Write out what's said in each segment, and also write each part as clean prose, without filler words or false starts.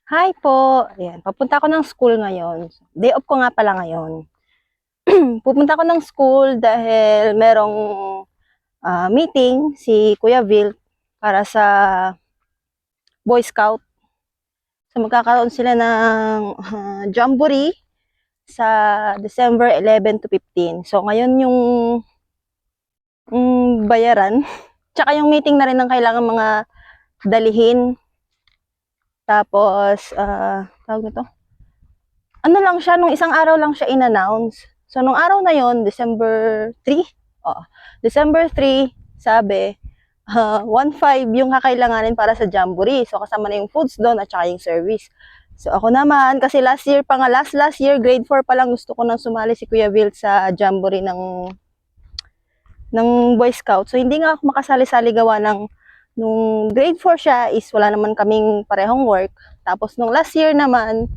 Hi po. Ayan, papunta ako ng school ngayon. Day off ko nga pala ngayon. Pupunta ako ng school dahil merong meeting si Kuya Vil para sa Boy Scout. So magkakaroon sila ng jamboree sa December 11 to 15. So ngayon yung bayaran, tsaka yung meeting na rin ng kailangan mga dalihin. Tapos, tawag nito, ano lang siya, nung isang araw lang siya in-announce. So, nung araw na yon, December 3, December 3, sabi, 1.5 yung kakailanganin para sa jamboree. So, kasama na yung foods doon at saka yung service. So, ako naman, kasi last year pa nga, last year, grade 4 pa lang gusto ko nang sumali si Kuya Will sa jamboree ng Boy Scout. So, hindi nga ako makasali-sali gawa ng nung grade 4 siya is wala naman kaming parehong work. Tapos, nung last year naman,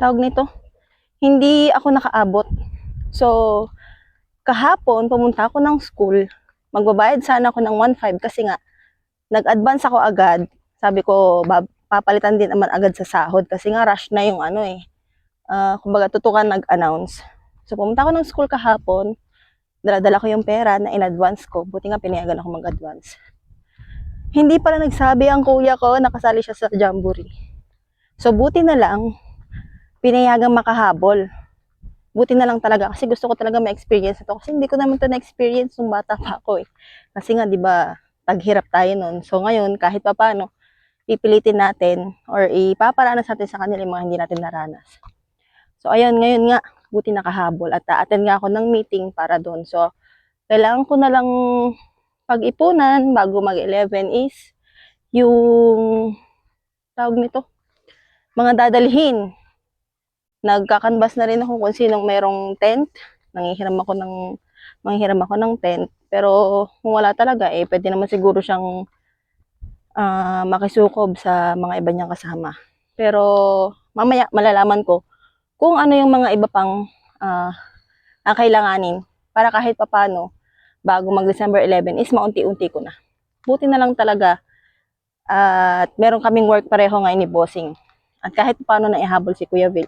tawag nito, hindi ako nakaabot. So, kahapon, pumunta ako ng school. Magbabayad sana ako ng 1.5 kasi nga, nag-advance ako agad. Sabi ko, papalitan din naman agad sa sahod kasi nga rush na yung ano eh. Kumbaga, tutukan nag-announce. So, pumunta ako ng school kahapon. Dala-dala ko yung pera na in-advance ko. Buti nga pinayagan ako mag-advance. Hindi pala nagsabi ang kuya ko, nakasali siya sa jamboree. So, buti na lang, pinayagang makahabol. Buti na lang talaga kasi gusto ko talaga ma-experience ito kasi hindi ko naman ito na-experience nung bata pa ako eh. Kasi nga 'di ba, taghirap tayo noon. So ngayon kahit papaano pipilitin natin or ipaparanas natin sa kanila yung mga hindi natin naranas. So ayun, ngayon nga buti nakahabol at attend nga ako ng meeting para doon. So kailangan ko na lang pag-ipunan bago mag-11 is yung tawag nito, mga dadalhin. Nagkakanvas na rin ako kung sinong merong tent. Manghihiram ako ng tent. Pero kung wala talaga, eh, pwede naman siguro siyang makisukob sa mga iba niyang kasama. Pero mamaya malalaman ko kung ano yung mga iba pang ang kailanganin para kahit papano bago mag December 11 is maunti-unti ko na. Buti na lang talaga at meron kaming work pareho ngayon ni Bossing. At kahit paano na ihabol si Kuya Vic.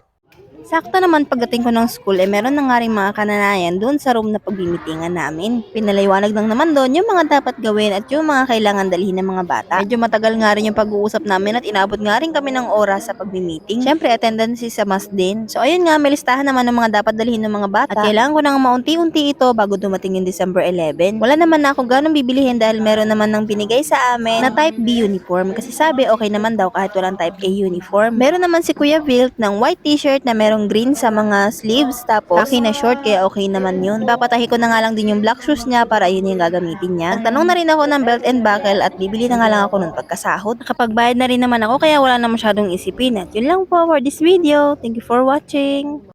Sakto naman pagdating ko ng school, meron na nga rin mga kananayan doon sa room na pagbimitingan namin. Pinaliwanag lang naman doon yung mga dapat gawin at yung mga kailangan dalhin ng mga bata. Medyo matagal nga rin yung pag-uusap namin at inabot nga rin kami ng oras sa pagbimiting. Siyempre, attendance is a must din. So, ayun nga, may listahan naman ng mga dapat dalhin ng mga bata. At kailangan ko nang maunti-unti ito bago dumating yung December 11. Wala naman na ako ganong bibilihin dahil meron naman nang binigay sa amin na type B uniform. Kasi sabi, okay naman daw kahit walang type A uniform. Meron naman si Kuya Vilt ng white t-shirt na merong green sa mga sleeves, tapos khaki na short, kaya okay naman yun. Papatahi ko na nga lang din yung black shoes niya para yun yung gagamitin niya. Nagtanong na rin ako ng belt and buckle at bibili na nga lang ako nun pagkasahod. Nakapagbayad na rin naman ako kaya wala na masyadong isipin. At yun lang po for this video. Thank you for watching.